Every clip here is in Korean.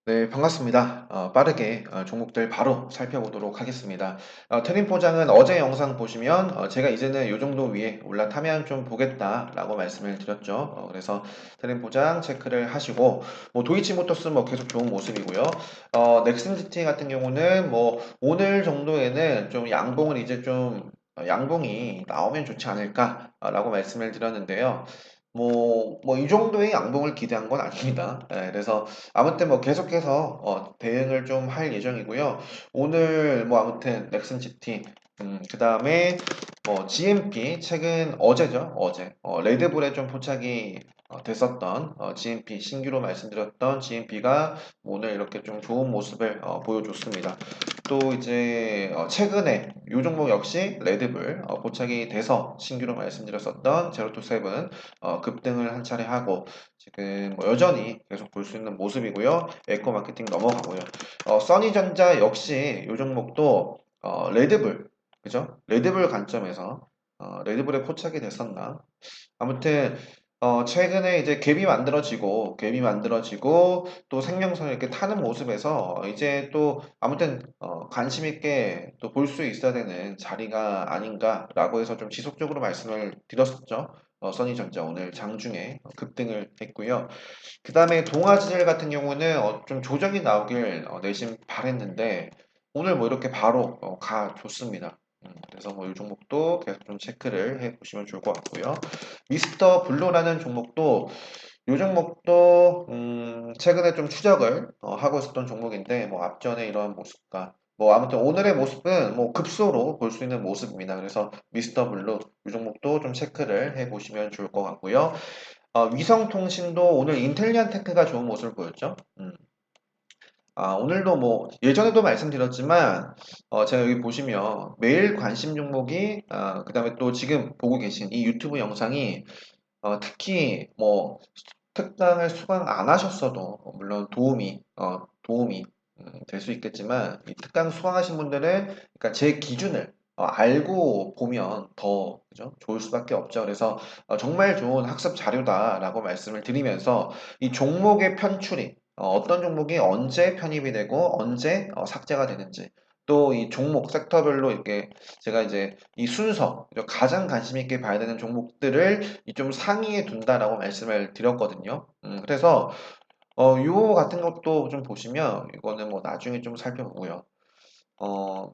네, 반갑습니다. 빠르게 종목들 바로 살펴보도록 하겠습니다. 트림 포장은 어제 영상 보시면 제가 이제는 이 정도 위에 올라타면 좀 보겠다라고 말씀을 드렸죠. 그래서 트림 포장 체크를 하시고 뭐 도이치모터스 뭐 계속 좋은 모습이고요. 넥슨 GT 같은 경우는 뭐 오늘 정도에는 좀 양봉을 이제 좀 양봉이 나오면 좋지 않을까라고 말씀을 드렸는데요. 이 정도의 양봉을 기대한 건 아닙니다. 예, 그래서 아무튼 뭐 계속해서 대응을 좀 할 예정이고요. 오늘 뭐 아무튼 넥슨 GT 그다음에 뭐 GMP 최근 어제죠. 어제 레드불에 좀 포착이 됐었던 GMP 신규로 말씀드렸던 GMP가 오늘 이렇게 좀 좋은 모습을 보여줬습니다. 또 이제 최근에 요 종목 역시 레드불 포착이 돼서 신규로 말씀드렸었던 제로투세븐 급등을 한 차례 하고 지금 뭐 여전히 계속 볼 수 있는 모습이고요. 에코마케팅 넘어가고요. 써니전자 역시 이 종목도 레드불, 그죠? 레드불 관점에서 레드불에 포착이 됐었나? 아무튼 최근에 이제 갭이 만들어지고 또 생명선을 이렇게 타는 모습에서 이제 또 아무튼 관심 있게 또 볼 수 있어야 되는 자리가 아닌가라고 해서 좀 지속적으로 말씀을 드렸었죠. 써니전자 오늘 장중에 급등을 했고요. 그 다음에 동아지젤 같은 경우는 좀 조정이 나오길 내심 바랬는데 오늘 뭐 이렇게 바로 가줬습니다. 그래서 뭐 이 종목도 계속 좀 체크를 해 보시면 좋을 것 같고요. 미스터 블루라는 종목도 이 종목도 최근에 좀 추적을 하고 있었던 종목인데 뭐 앞전에 이런 모습과 뭐 아무튼 오늘의 모습은 뭐 급소로 볼 수 있는 모습입니다. 그래서 미스터 블루 이 종목도 좀 체크를 해 보시면 좋을 것 같고요. 위성통신도 오늘 인텔리안 테크가 좋은 모습을 보였죠. 오늘도 뭐 예전에도 말씀드렸지만 제가 여기 보시면 매일 관심 종목이 그다음에 또 지금 보고 계신 이 유튜브 영상이 특히 뭐 특강을 수강 안 하셨어도 물론 도움이 될 수 있겠지만 이 특강 수강하신 분들은 그러니까 제 기준을 알고 보면 더 그죠? 좋을 수밖에 없죠. 그래서 정말 좋은 학습 자료다라고 말씀을 드리면서 이 종목의 편출이 어떤 종목이 언제 편입이 되고 언제 삭제가 되는지 또 이 종목 섹터별로 이렇게 제가 이제 이 순서 가장 관심 있게 봐야 되는 종목들을 이 좀 상위에 둔다라고 말씀을 드렸거든요. 그래서 요 같은 것도 좀 보시면 이거는 뭐 나중에 좀 살펴보고요. 어,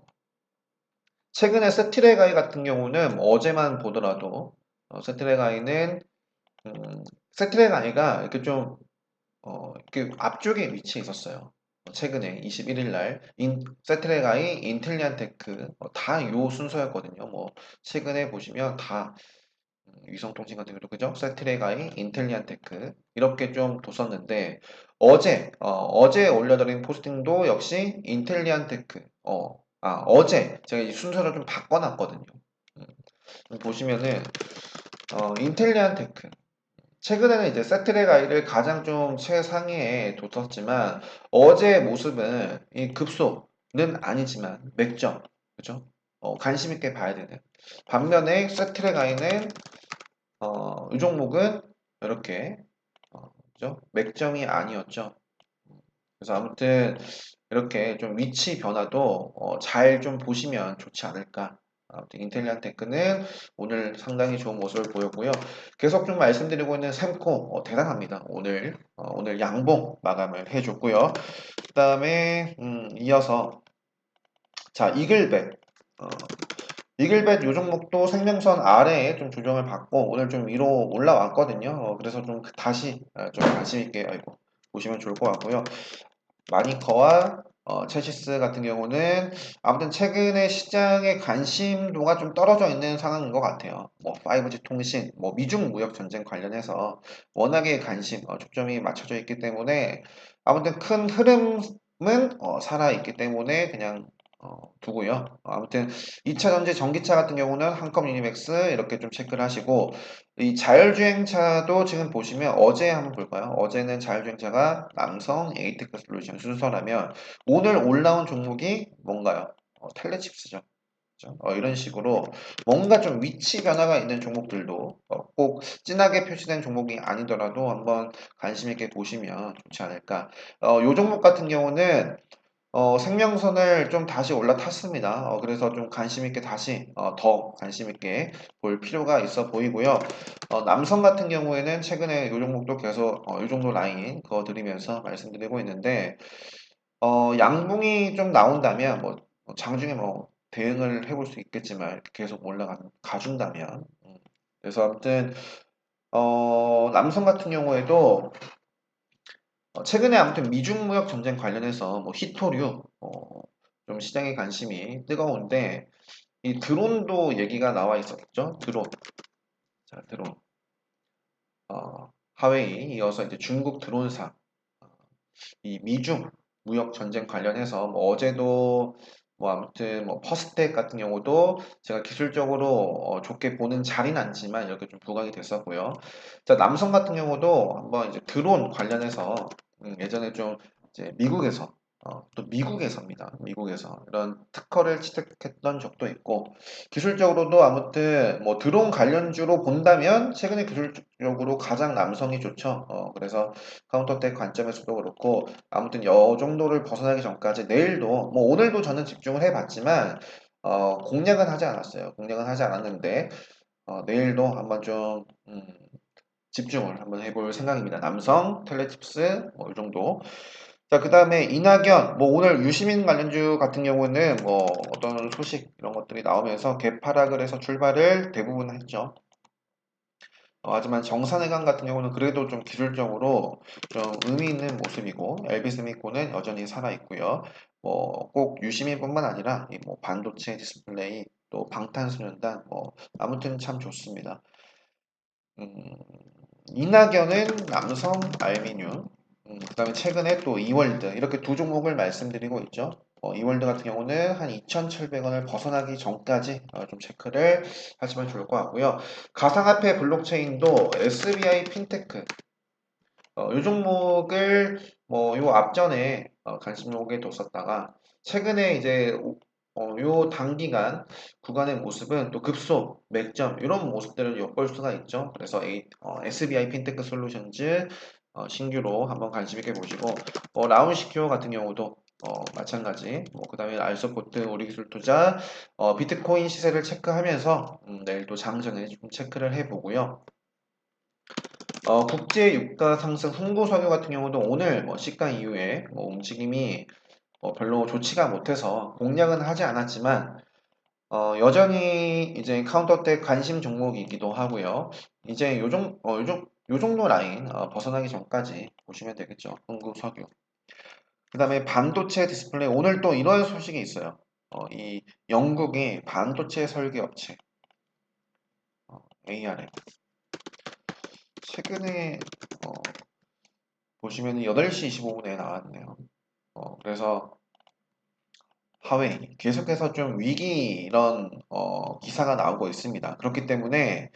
최근에 세트레가이 같은 경우는 뭐 어제만 보더라도 세트레가이는 세트레가이가 이렇게 좀 이렇게 앞쪽에 위치해 있었어요. 최근에 21일 날 세트레가이, 인텔리안테크 다 요 순서였거든요. 뭐 최근에 보시면 다 위성통신 같은 경우도 그죠? 세트레가이, 인텔리안테크 이렇게 좀 뒀었는데 어제 올려드린 포스팅도 역시 인텔리안테크 어제 제가 이 순서를 좀 바꿔놨거든요. 보시면은 인텔리안테크 최근에는 이제 세트레가이를 가장 좀 최상위에 뒀었지만 어제의 모습은 이 급소는 아니지만 맥점 그죠? 관심 있게 봐야 되는 반면에 세트레가이는 이 종목은 이렇게 그죠? 맥점이 아니었죠. 그래서 아무튼 이렇게 좀 위치 변화도 잘 좀 보시면 좋지 않을까. 아무튼 인텔리안 테크는 오늘 상당히 좋은 모습을 보였고요. 계속 좀 말씀드리고 있는 샘코 대단합니다. 오늘 양봉 마감을 해줬고요. 그다음에 이어서 자 이글벳 어, 이글벳 요 종목도 생명선 아래에 좀 조정을 받고 오늘 좀 위로 올라왔거든요. 그래서 좀 다시 좀 관심 있게 보시면 좋을 것 같고요. 마니커와 체시스 같은 경우는 아무튼 최근에 시장의 관심도가 좀 떨어져 있는 상황인 것 같아요. 뭐 5G 통신, 뭐 미중 무역 전쟁 관련해서 워낙에 초점이 맞춰져 있기 때문에 아무튼 큰 흐름은 살아 있기 때문에 그냥 두고요. 아무튼 2차 전지 전기차 같은 경우는 한컴 유니맥스 이렇게 좀 체크를 하시고 이 자율주행차도 지금 보시면 어제 한번 볼까요? 어제는 자율주행차가 남성 에이테크 솔루션 순서라면 오늘 올라온 종목이 뭔가요? 텔레칩스죠. 그죠? 이런 식으로 뭔가 좀 위치 변화가 있는 종목들도 꼭 진하게 표시된 종목이 아니더라도 한번 관심 있게 보시면 좋지 않을까. 요 종목 같은 경우는 생명선을 좀 다시 올라탔습니다. 그래서 좀 관심 있게 다시 더 관심 있게 볼 필요가 있어 보이고요. 남성 같은 경우에는 최근에 이 종목도 계속 이 정도 라인 그어드리면서 말씀드리고 있는데 양봉이 좀 나온다면 장중에 대응을 해볼 수 있겠지만 계속 가준다면 그래서 아무튼 남성 같은 경우에도 최근에 아무튼 미중 무역 전쟁 관련해서 히토류 좀 시장의 관심이 뜨거운데 이 드론도 얘기가 나와 있었죠. 드론. 자, 드론. 하웨이 이어서 이제 중국 드론사. 이 미중 무역 전쟁 관련해서 어제도 아무튼 퍼스텍 같은 경우도 제가 기술적으로 좋게 보는 자리는 않지만 이렇게 좀 부각이 됐었고요. 자, 남성 같은 경우도 한번 이제 드론 관련해서 예전에 좀 이제 미국에서 또 미국에서입니다. 미국에서 이런 특허를 취득했던 적도 있고 기술적으로도 아무튼 드론 관련주로 본다면 최근에 기술적으로 가장 남성이 좋죠. 그래서 카운터텍 관점에서도 그렇고 아무튼 요 정도를 벗어나기 전까지 내일도 오늘도 저는 집중을 해봤지만 공략은 하지 않았어요. 공략은 하지 않았는데 내일도 한번 좀 집중을 한번 해볼 생각입니다. 남성, 텔레tip스 이 정도. 자, 그 다음에 이낙연, 오늘 유시민 관련주 같은 경우는 어떤 소식 이런 것들이 나오면서 개파락을 해서 출발을 대부분 했죠. 하지만 정산해강 같은 경우는 그래도 좀 기술적으로 좀 의미 있는 모습이고 엘비스미코는 여전히 살아있고요. 꼭 유시민뿐만 아니라 이 반도체 디스플레이 또 방탄소년단 아무튼 참 좋습니다. 음, 이낙연은 남성 알미늄, 그다음에 최근에 또 이월드 이렇게 두 종목을 말씀드리고 있죠. 이월드 같은 경우는 한 2,700원을 벗어나기 전까지 좀 체크를 하시면 좋을 것 같고요. 가상화폐 블록체인도 SBI 핀테크 이 종목을 요 앞전에 관심 종목에 뒀었다가 최근에 이제 요 단기간 구간의 모습은 또 급속, 맥점 이런 모습들을 엿볼 수가 있죠. 그래서 SBI 핀테크 솔루션즈 신규로 한번 관심 있게 보시고 라운시큐어 같은 경우도 마찬가지 그 다음에 알서포트 우리기술투자 비트코인 시세를 체크하면서 내일 또 장전에 좀 체크를 해보고요. 국제 유가 상승 홍보석유 같은 경우도 오늘 시가 이후에 움직임이 별로 좋지가 못해서 공략은 하지 않았지만 여전히 이제 카운터때 관심 종목이기도 하고요. 이제 요 정도 라인 벗어나기 전까지 보시면 되겠죠. 홍보석유. 그 다음에 반도체 디스플레이 오늘 또 이런 소식이 있어요. 이 영국의 반도체 설계 업체 ARM 최근에 보시면 8시 25분에 나왔네요. 그래서 하웨이 계속해서 좀 위기 이런 기사가 나오고 있습니다. 그렇기 때문에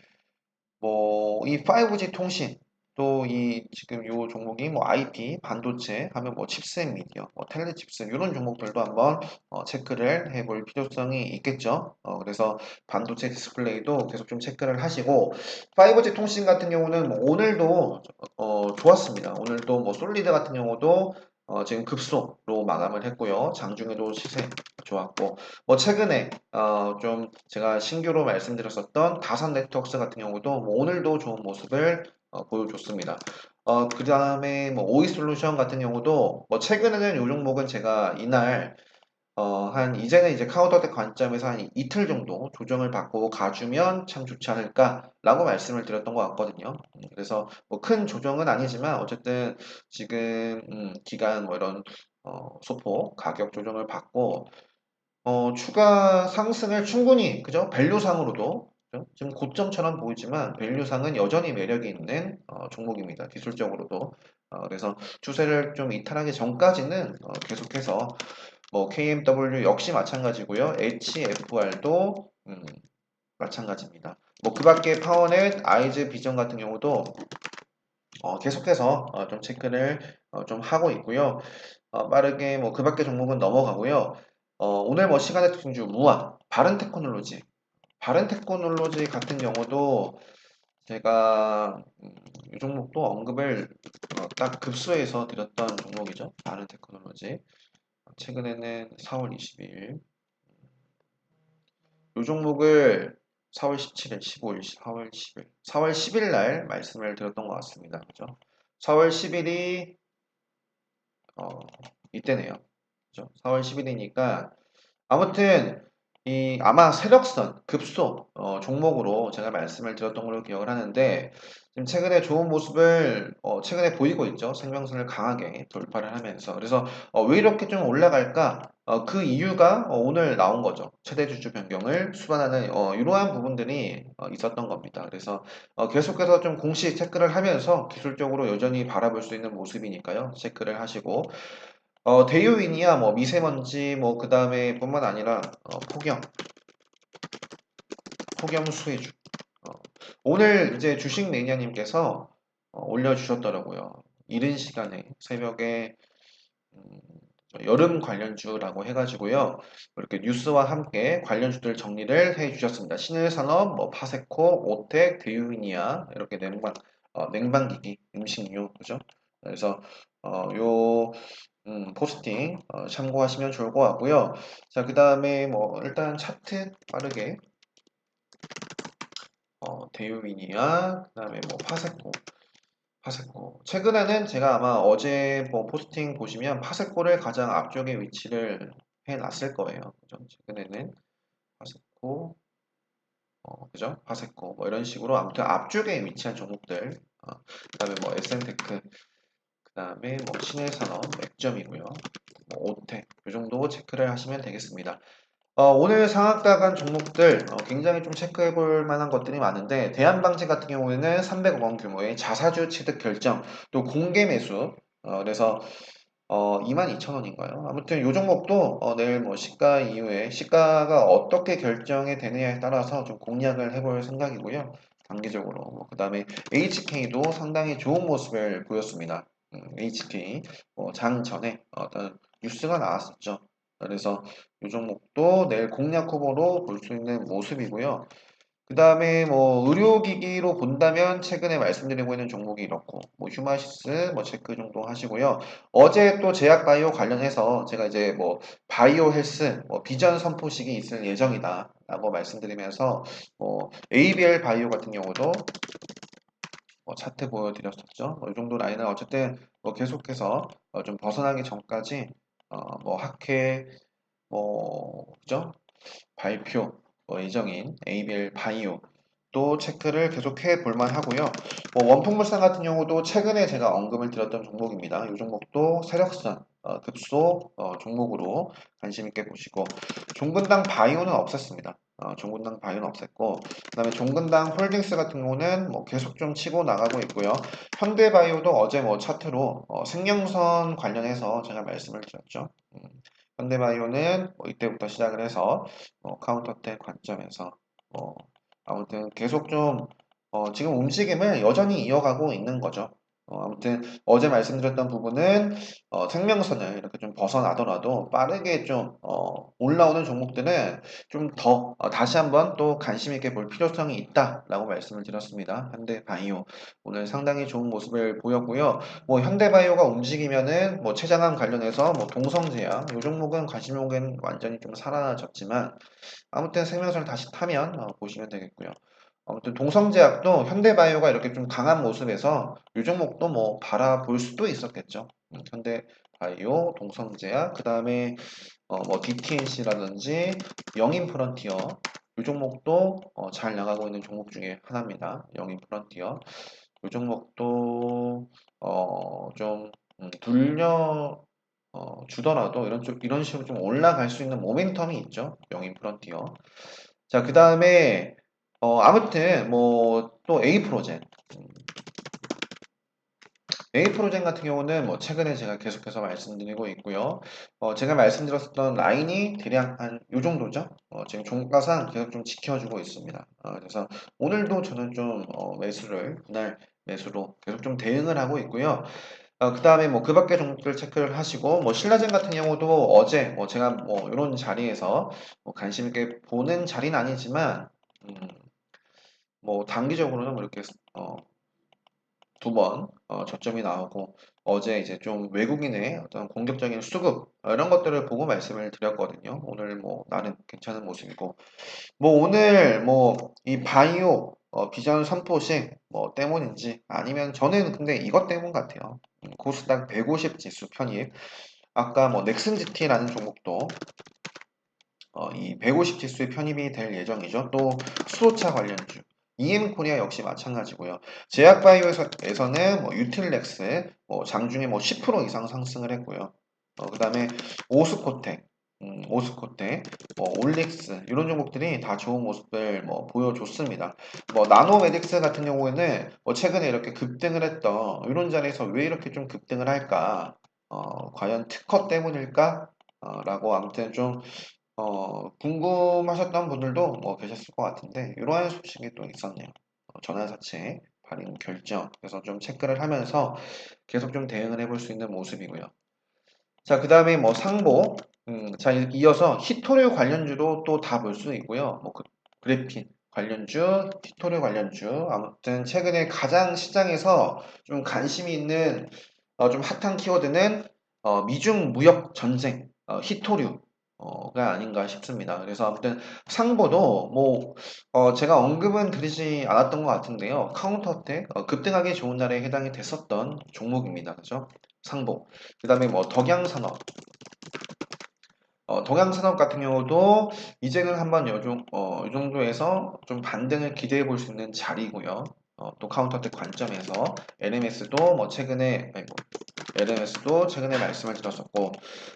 이 5G 통신 또 이 지금 요 종목이 IP 반도체 하면 칩셋 미디어 텔레칩스 이런 종목들도 한번 체크를 해볼 필요성이 있겠죠. 그래서 반도체 디스플레이도 계속 좀 체크를 하시고 5G 통신 같은 경우는 오늘도 좋았습니다. 오늘도 솔리드 같은 경우도 지금 급속으로 마감을 했고요. 장중에도 시세 좋았고 최근에 좀 제가 신규로 말씀드렸었던 다산 네트워크스 같은 경우도 오늘도 좋은 모습을 보여줬습니다. 그 다음에 오이 솔루션 같은 경우도 최근에는 이 종목은 제가 이날 이제는 이제 카운터텍 관점에서 한 이틀 정도 조정을 받고 가주면 참 좋지 않을까라고 말씀을 드렸던 것 같거든요. 그래서 큰 조정은 아니지만 어쨌든 지금 기간 이런 소폭 가격 조정을 받고 추가 상승을 충분히 그죠? 밸류상으로도 그죠? 지금 고점처럼 보이지만 밸류상은 여전히 매력이 있는 종목입니다. 기술적으로도 그래서 추세를 좀 이탈하기 전까지는 계속해서 KMW 역시 마찬가지고요. HFR도 마찬가지입니다. 그 밖에 파워넷, 아이즈 비전 같은 경우도 계속해서 좀 체크를 좀 하고 있고요. 빠르게 그 밖에 종목은 넘어가고요. 오늘 뭐 시간의 특징주 무화, 바른테크놀로지 같은 경우도 제가 이 종목도 언급을 딱 급소해서 드렸던 종목이죠. 바른테크놀로지. 최근에는 4월 20일 이 종목을 4월 17일, 15일, 4월 10일, 4월 10일 날 말씀을 드렸던 것 같습니다. 그죠? 4월 10일이 이때네요. 그죠? 4월 10일이니까 아무튼 이 아마 세력선 급소 종목으로 제가 말씀을 드렸던 걸로 기억을 하는데 지금 최근에 좋은 모습을 최근에 보이고 있죠. 생명선을 강하게 돌파를 하면서 그래서 왜 이렇게 좀 올라갈까? 그 이유가 오늘 나온 거죠. 최대 주주 변경을 수반하는 이러한 부분들이 있었던 겁니다. 그래서 계속해서 좀 공시 체크를 하면서 기술적으로 여전히 바라볼 수 있는 모습이니까요. 체크를 하시고 대유인이야 뭐 미세먼지 뭐 그다음에 뿐만 아니라 폭염 수혜주 어, 오늘 이제 주식 매니아님께서 올려주셨더라고요. 이른 시간에 새벽에 음, 여름 관련주라고 해가지고요. 이렇게 뉴스와 함께 관련주들 정리를 해주셨습니다. 신일산업, 뭐 파세코, 오텍, 대유인이야 이렇게 냉방기기, 음식료 그죠? 그래서 요 포스팅 참고하시면 좋을 것 같고요. 자, 그 다음에 뭐 일단 차트 빠르게 대유미니아 그 다음에 뭐 파세코 최근에는 제가 아마 어제 뭐 포스팅 보시면 파세코를 가장 앞쪽에 위치를 해놨을 거예요. 그죠? 최근에는 파세코 그죠? 파세코 뭐 이런 식으로 아무튼 앞쪽에 위치한 종목들 그 다음에 뭐 SN테크 그 다음에 뭐 신일산업 맥점이고요. 뭐 오텍 이 정도 체크를 하시면 되겠습니다. 오늘 상한가 종목들 굉장히 좀 체크해 볼 만한 것들이 많은데 대한방직 같은 경우에는 300억 원 규모의 자사주 취득 결정 또 공개 매수 그래서 22,000원인가요? 아무튼 이 종목도 내일 뭐 시가 이후에 시가가 어떻게 결정이 되느냐에 따라서 좀 공략을 해볼 생각이고요. 단기적으로 그 다음에 HK도 상당히 좋은 모습을 보였습니다. HK 장 전에 어떤 뉴스가 나왔었죠. 그래서 이 종목도 내일 공략 후보로 볼 수 있는 모습이고요. 그 다음에 뭐 의료기기로 본다면 최근에 말씀드리고 있는 종목이 이렇고 뭐 휴마시스 뭐 체크 정도 하시고요. 어제 또 제약바이오 관련해서 제가 이제 뭐 바이오 헬스 뭐 비전 선포식이 있을 예정이다 라고 말씀드리면서 뭐 ABL 바이오 같은 경우도 차트 보여드렸었죠. 이 정도 라인은 어쨌든 뭐 계속해서 좀 벗어나기 전까지 뭐 학회 그죠? 발표 예정인 ABL 바이오 또 체크를 계속해 볼만 하고요. 원풍물산 같은 경우도 최근에 제가 언급을 드렸던 종목입니다. 이 종목도 세력선 급소 종목으로 관심 있게 보시고 종근당 바이오는 없앴습니다. 종근당 바이오는 없앴고 그다음에 종근당 홀딩스 같은 경우는 뭐 계속 좀 치고 나가고 있고요. 현대바이오도 어제 뭐 차트로 생명선 관련해서 제가 말씀을 드렸죠. 현대바이오는 뭐 이때부터 시작을 해서 카운터텍 관점에서 아무튼 계속 좀 지금 움직임을 여전히 이어가고 있는 거죠. 아무튼 어제 말씀드렸던 부분은 생명선을 이렇게 좀 벗어나더라도 빠르게 좀 올라오는 종목들은 좀 더 다시 한번 또 관심 있게 볼 필요성이 있다라고 말씀을 드렸습니다. 현대바이오 오늘 상당히 좋은 모습을 보였고요. 뭐 현대바이오가 움직이면은 뭐 췌장암 관련해서 뭐 동성제약 이 종목은 관심종은 완전히 좀 살아졌지만 아무튼 생명선을 다시 타면 보시면 되겠고요. 아무튼 동성제약도 현대바이오가 이렇게 좀 강한 모습에서 이 종목도 뭐 바라볼 수도 있었겠죠. 현대바이오, 동성제약, 그 다음에 뭐 DTNC라든지 영인프런티어 이 종목도 잘 나가고 있는 종목 중에 하나입니다. 영인프런티어 이 종목도 좀 돌려 주더라도 이런 식으로 좀 올라갈 수 있는 모멘텀이 있죠. 영인프런티어. 자, 그 다음에 아무튼 뭐 또 A 프로젠 같은 경우는 뭐 최근에 제가 계속해서 말씀드리고 있고요. 제가 말씀드렸던 라인이 대략 한 요 정도죠. 지금 종가상 계속 좀 지켜주고 있습니다. 그래서 오늘도 저는 좀 분할 매수로 계속 좀 대응을 하고 있고요. 그 다음에 뭐 그 밖의 종목들 체크를 하시고, 뭐 신라젠 같은 경우도 어제 뭐 제가 뭐 이런 자리에서 뭐 관심 있게 보는 자리는 아니지만, 음, 뭐 단기적으로는 뭐 이렇게 두 번 저점이 나오고, 어제 이제 좀 외국인의 어떤 공격적인 수급 이런 것들을 보고 말씀을 드렸거든요. 오늘 뭐 나는 괜찮은 모습이고, 뭐 오늘 뭐 이 바이오 비전 선포식 뭐 때문인지, 아니면 저는 근데 이것 때문 같아요. 코스닥 150 지수 편입. 아까 뭐 넥슨지티라는 종목도 이 150 지수에 편입이 될 예정이죠. 또 수소차 관련주. EM코리아 역시 마찬가지고요. 제약바이오에서는 뭐 유틸렉스 장중에 뭐 10% 이상 상승을 했고요. 그다음에 오스코텍, 오스코텍, 올릭스 이런 종목들이 다 좋은 모습을 뭐 보여줬습니다. 뭐 나노메딕스 같은 경우에는 뭐 최근에 이렇게 급등을 했던 이런 자리에서 왜 이렇게 좀 급등을 할까? 과연 특허 때문일까? 라고 아무튼 좀 궁금하셨던 분들도 뭐 계셨을 것 같은데, 이러한 소식이 또 있었네요. 전환사채 발행 결정. 그래서 좀 체크를 하면서 계속 좀 대응을 해볼 수 있는 모습이고요. 자, 그 다음에 뭐 상보. 자, 이어서 히토류 관련주도 또 다 볼 수 있고요. 뭐 그래핀 관련주, 히토류 관련주. 아무튼 최근에 가장 시장에서 좀 관심이 있는 좀 핫한 키워드는 미중 무역 전쟁, 히토류가 아닌가 싶습니다. 그래서 아무튼 상보도 뭐 제가 언급은 드리지 않았던 것 같은데요. 카운터어택 급등하기 좋은 날에 해당이 됐었던 종목입니다. 그죠? 상보. 그 다음에 뭐 덕양산업 같은 경우도 이제는 한번 이 정도에서 좀 반등을 기대해 볼 수 있는 자리고요. 또 카운터택 관점에서 LMS도 뭐 최근에 아이고, LMS도 최근에 말씀을 드렸었고,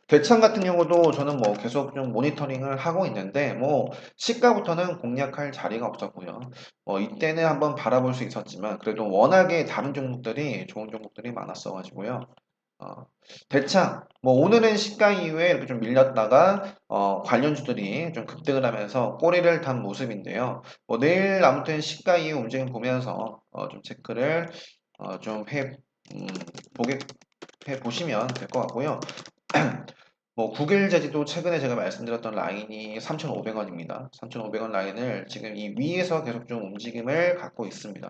대창 같은 경우도 저는 뭐 계속 좀 모니터링을 하고 있는데, 뭐 시가부터는 공략할 자리가 없었고요. 이때는 한번 바라볼 수 있었지만, 그래도 워낙에 다른 종목들이 좋은 종목들이 많았어가지고요. 어, 대창, 뭐 오늘은 시가 이후에 이렇게 좀 밀렸다가 관련주들이 좀 급등을 하면서 꼬리를 단 모습인데요. 뭐 내일 아무튼 시가 이후 움직임 보면서 좀 체크를 좀 음, 보게 해 보시면 될 것 같고요. 뭐 국일제지도 최근에 제가 말씀드렸던 라인이 3,500원입니다. 3,500원 라인을 지금 이 위에서 계속 좀 움직임을 갖고 있습니다.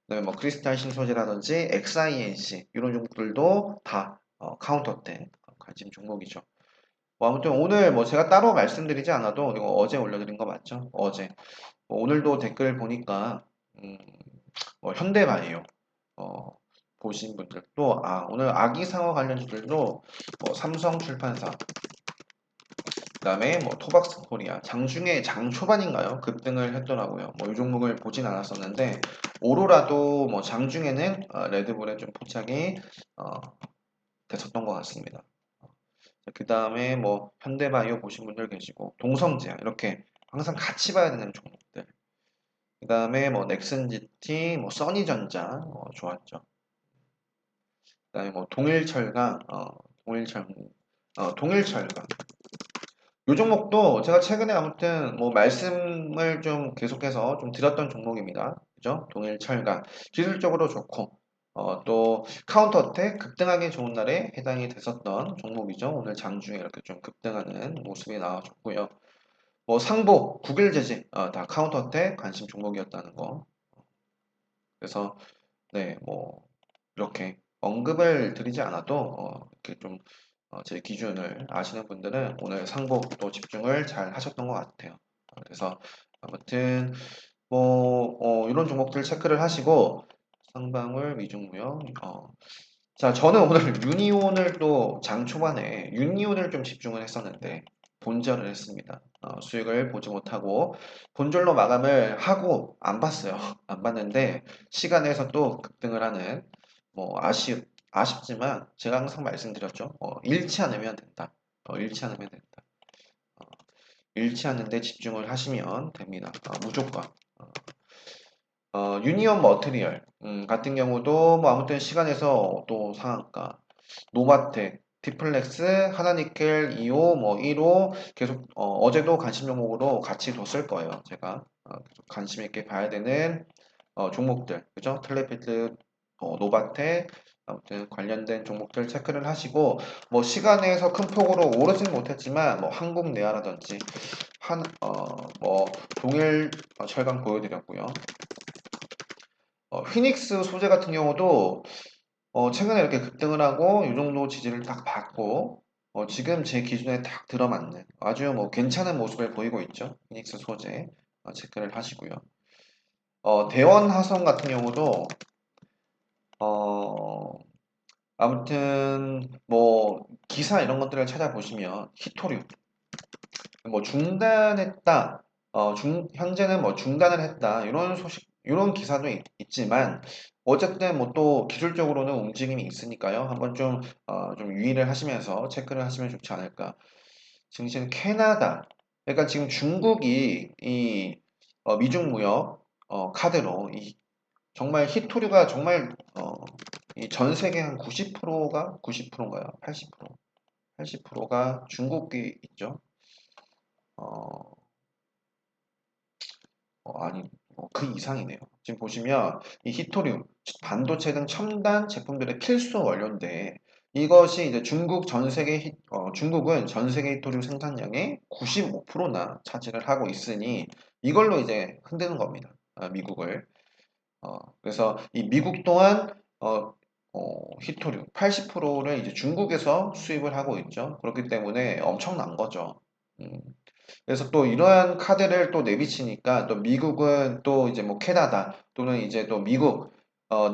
그다음에 뭐 크리스탈 신소재라든지 XINC 이런 종목들도 다 카운터 때 관심 종목이죠. 뭐 아무튼 오늘 뭐 제가 따로 말씀드리지 않아도 이거 어제 올려드린 거 맞죠? 어제. 오늘도 댓글 보니까 음, 현대바이오 어, 보신 분들도 오늘 아기상어 관련주들도 삼성출판사, 그다음에 뭐 토박스 코리아 장중에 장 초반인가요? 급등을 했더라고요. 뭐 이 종목을 보진 않았었는데, 오로라도 뭐 장중에는 레드불에 좀 포착이 어, 됐었던 것 같습니다. 그다음에 뭐 현대바이오 보신 분들 계시고, 동성제약 이렇게 항상 같이 봐야 되는 종목들. 그다음에 뭐 넥슨지티, 뭐 써니전자 좋았죠. 그다음에 뭐 동일철강, 동일철강. 요 종목도 제가 최근에 아무튼 뭐 말씀을 좀 계속해서 좀 드렸던 종목입니다. 그죠? 동일철강. 기술적으로 좋고, 또 카운터어택 급등하기 좋은 날에 해당이 됐었던 종목이죠. 오늘 장중에 이렇게 좀 급등하는 모습이 나와줬고요. 뭐 상보, 국일제지, 다 카운터어택 관심 종목이었다는 거. 그래서 네, 뭐 이렇게 언급을 드리지 않아도 이렇게 좀 제 기준을 아시는 분들은 오늘 상복도 집중을 잘 하셨던 것 같아요. 그래서 아무튼 뭐 이런 종목들 체크를 하시고, 상방울, 미중무역. 자, 저는 오늘 유니온을 또 장 초반에 유니온을 좀 집중을 했었는데 본절을 했습니다. 수익을 보지 못하고 본절로 마감을 하고 안 봤어요. 안 봤는데 시간에서 또 급등을 하는, 뭐 아쉽지만 제가 항상 말씀드렸죠. 잃지 않으면 된다. 잃지 않으면 된다. 어, 잃지 않는데 집중을 하시면 됩니다. 무조건. 유니온 머트리얼 같은 경우도 뭐 아무튼 시간에서 또 상한가, 노바텍, 디플렉스, 하나니켈, 2호, 뭐 1호 계속 어제도 관심 종목으로 같이 뒀을 거예요. 제가 계속 관심 있게 봐야 되는 종목들, 그죠? 텔레피트, 노바텍, 아무튼 관련된 종목들 체크를 하시고 뭐 시간에서 큰 폭으로 오르지는 못했지만 뭐 한국내화라든지 뭐 동일 철강 보여드렸고요. 휘닉스 소재 같은 경우도 최근에 이렇게 급등을 하고 이 정도 지지를 딱 받고 지금 제 기준에 딱 들어맞는 아주 뭐 괜찮은 모습을 보이고 있죠. 휘닉스 소재 체크를 하시고요. 대원화성 같은 경우도 어, 아무튼 뭐 기사 이런 것들을 찾아보시면 히토류 뭐 중단했다, 현재는 뭐 중단을 했다 이런 소식, 이런 기사도 있지만 어쨌든 뭐 또 기술적으로는 움직임이 있으니까요. 한번 좀 유의를 하시면서 체크를 하시면 좋지 않을까. 증시는 캐나다, 그러니까 지금 중국이 이 미중 무역 카드로 정말 히토류가 정말 이 전 세계 한 90%가 90%인가요? 80%? 80%가 중국이 있죠. 어, 아니, 그 이상이네요. 지금 보시면 이 히토류, 반도체 등 첨단 제품들의 필수 원료인데 이것이 이제 중국은 전 세계 히토류 생산량의 95%나 차지를 하고 있으니 이걸로 이제 흔드는 겁니다. 미국을. 그래서 이 미국 또한 히토류 80%를 이제 중국에서 수입을 하고 있죠. 그렇기 때문에 엄청난 거죠. 음. 그래서 또 이러한 카드를 또 내비치니까 또 미국은 또 이제 뭐 캐나다 또는 이제 또 미국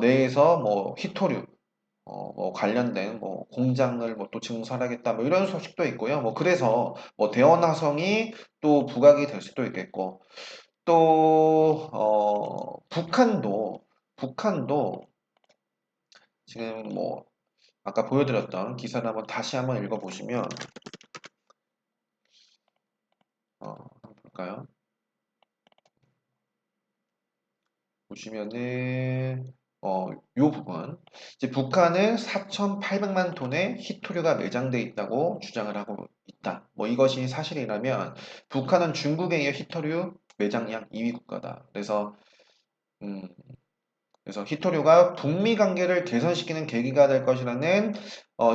내에서 뭐 히토류 뭐 관련된 뭐 공장을 뭐 또 증설하겠다 뭐 이런 소식도 있고요. 뭐 그래서 뭐 대원화성이 또 부각이 될 수도 있겠고 또 북한도 지금 뭐 아까 보여드렸던 기사를 한번 다시 한번 읽어보시면 한번 볼까요? 보시면은 요 부분 이제 북한은 4,800만 톤의 히토류가 매장돼 있다고 주장을 하고 있다. 뭐 이것이 사실이라면 북한은 중국에 이어 히토류 매장량 2위 국가다. 음, 그래서 히토류가 북미 관계를 개선시키는 계기가 될 것이라는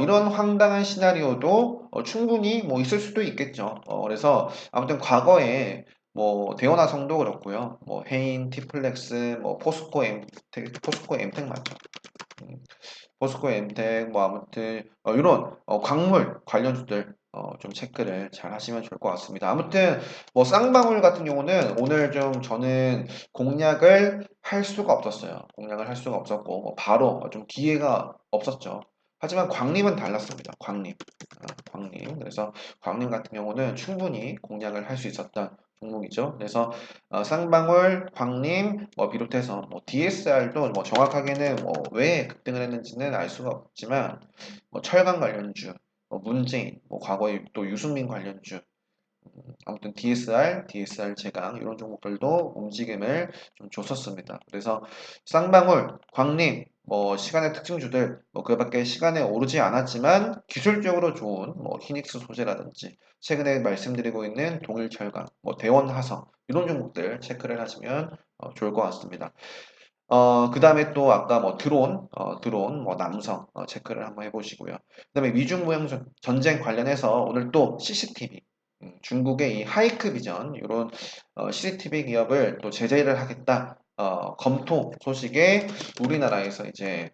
이런 황당한 시나리오도 충분히 뭐 있을 수도 있겠죠. 그래서 아무튼 과거에 뭐 대원화성도 그렇고요. 뭐 해인, 티플렉스, 뭐 포스코 엠텍 맞죠? 음, 포스코 엠텍 뭐 아무튼 이런 광물 관련주들 좀 체크를 잘 하시면 좋을 것 같습니다. 아무튼 뭐 쌍방울 같은 경우는 오늘 좀 저는 공략을 할 수가 없었어요. 공략을 할 수가 없었고 뭐 바로 좀 기회가 없었죠. 하지만 광림은 달랐습니다. 광림. 그래서 광림 같은 경우는 충분히 공략을 할 수 있었던 종목이죠. 그래서 쌍방울, 광림 비롯해서 뭐 DSR도 뭐 정확하게는 뭐 왜 급등을 했는지는 알 수가 없지만 뭐 철강 관련주, 문재인, 뭐 과거에 또 유승민 관련주, 아무튼 DSR 제강 이런 종목들도 움직임을 좀 줬었습니다. 그래서 쌍방울, 광림, 뭐 시간의 특징주들, 뭐 그밖에 시간에 오르지 않았지만 기술적으로 좋은 뭐 히닉스 소재라든지 최근에 말씀드리고 있는 동일철강, 뭐 대원화성 이런 종목들 체크를 하시면 좋을 것 같습니다. 그 다음에 또 아까 뭐 드론, 뭐 남성 체크를 한번 해보시고요. 그 다음에 미중무역 전쟁 관련해서 오늘 또 CCTV, 중국의 이 하이크 비전 이런 CCTV 기업을 또 제재를 하겠다 검토 소식에 우리나라에서 이제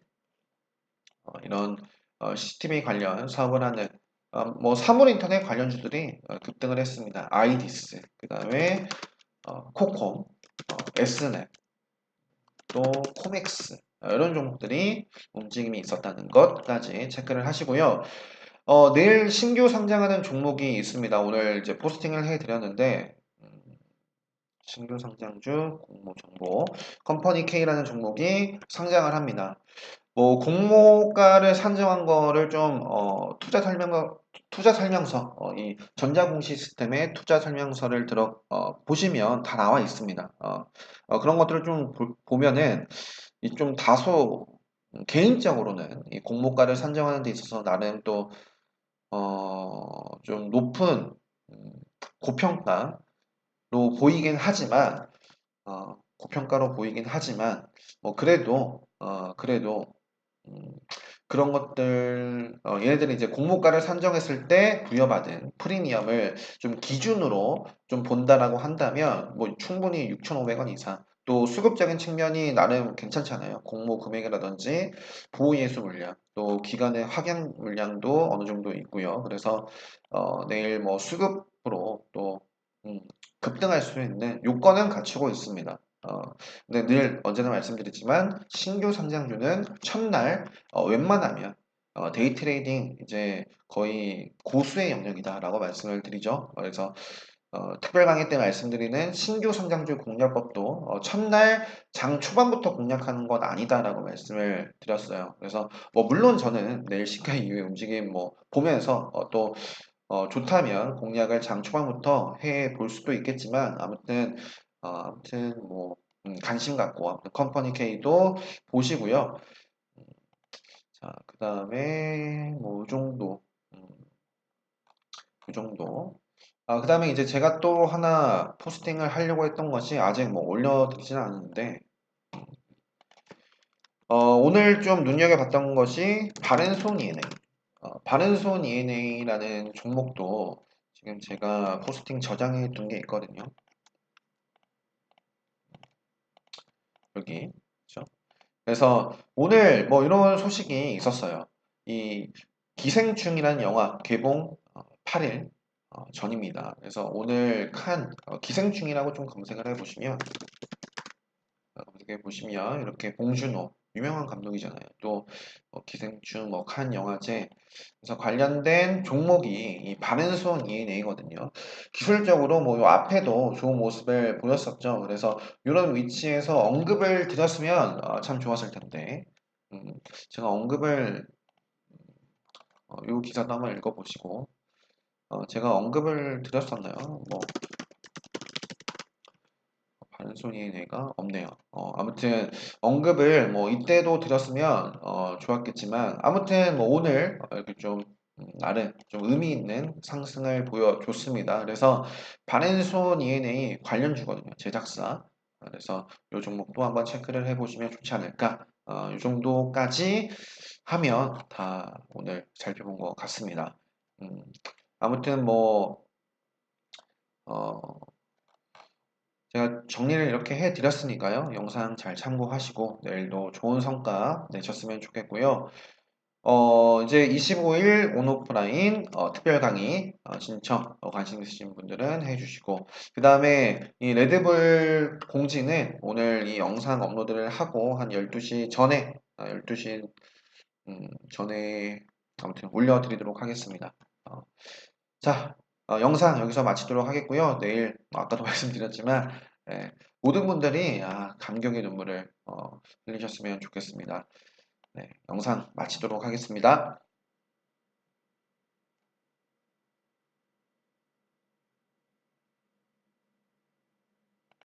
이런 CCTV 관련 사업을 하는 뭐 사물 인터넷 관련주들이 급등을 했습니다. 아이디스, 그 다음에 코콤, S넷, 또 코맥스 이런 종목들이 움직임이 있었다는 것까지 체크를 하시고요. 내일 신규 상장하는 종목이 있습니다. 오늘 이제 포스팅을 해드렸는데 신규 상장주 공모 정보 컴퍼니 K라는 종목이 상장을 합니다. 뭐 공모가를 산정한 거를 좀 투자 설명서 이 전자공시 시스템의 투자 설명서를 들어 보시면 다 나와 있습니다. 그런 것들을 좀 보면은 이 좀 다소 개인적으로는 이 공모가를 산정하는 데 있어서 나름 또 좀 높은 음, 고평가로 보이긴 하지만 고평가로 보이긴 하지만 뭐 그래도 음, 그런 것들, 얘네들이 이제 공모가를 산정했을 때 부여받은 프리미엄을 좀 기준으로 좀 본다라고 한다면, 뭐 충분히 6,500원 이상. 또 수급적인 측면이 나름 괜찮잖아요. 공모 금액이라든지 보호예수 물량, 또 기간의 확약 물량도 어느 정도 있고요. 그래서 내일 뭐 수급으로 또 음, 급등할 수 있는 요건은 갖추고 있습니다. 근데 늘 언제나 말씀드리지만 신규 상장주는 첫날 웬만하면 데이 트레이딩 이제 거의 고수의 영역이다라고 말씀을 드리죠. 그래서 특별 강의 때 말씀드리는 신규 상장주 공략법도 첫날 장 초반부터 공략하는 건 아니다라고 말씀을 드렸어요. 그래서 뭐 물론 저는 내일 시가 이후의 움직임 뭐 보면서 또 좋다면 공략을 장 초반부터 해 볼 수도 있겠지만 아무튼 뭐 관심 갖고 아무튼 컴퍼니 K도 보시고요. 자, 그 다음에 뭐 이 정도, 음, 이 정도. 그 다음에 이제 제가 또 하나 포스팅을 하려고 했던 것이 아직 뭐 올려드리지는 않았는데 오늘 좀 눈여겨봤던 것이 바른손 ENA. 바른손 ENA라는 종목도 지금 제가 포스팅 저장해 둔 게 있거든요. 여기. 그렇죠? 그래서 오늘 뭐 이런 소식이 있었어요. 이 기생충이라는 영화 개봉 8일 전입니다. 그래서 오늘 칸 기생충이라고 좀 검색을 해보시면 검색해 보시면 이렇게 봉준호 유명한 감독이잖아요. 또 기생충 칸 영화제 그래서 관련된 종목이 이 바른손 ENA거든요. 기술적으로 뭐 요 앞에도 좋은 모습을 보였었죠. 그래서 이런 위치에서 언급을 드렸으면 참 좋았을 텐데 제가 언급을 요 기사도 한번 읽어보시고 제가 언급을 드렸었나요? 뭐 바른손 ENA가 없네요. 아무튼 언급을 뭐 이때도 드렸으면 좋았겠지만 아무튼 뭐 오늘 이렇게 좀 나름 좀 의미 있는 상승을 보여줬습니다. 그래서 바른손 ENA 관련주거든요. 제작사. 그래서 이 종목도 한번 체크를 해보시면 좋지 않을까. 이 정도까지 하면 다 오늘 살펴본 것 같습니다. 음, 아무튼 뭐 어, 제가 정리를 이렇게 해드렸으니까요. 영상 잘 참고하시고 내일도 좋은 성과 내셨으면 좋겠고요. 이제 25일 온오프라인 특별 강의 신청 관심 있으신 분들은 해주시고 그 다음에 이 레드불 공지는 오늘 이 영상 업로드를 하고 한 12시 전에 12시 전에 아무튼 올려드리도록 하겠습니다. 자, 영상 여기서 마치도록 하겠고요. 내일 아까도 말씀드렸지만 모든 분들이 감격의 눈물을 흘리셨으면 좋겠습니다. 네, 영상 마치도록 하겠습니다.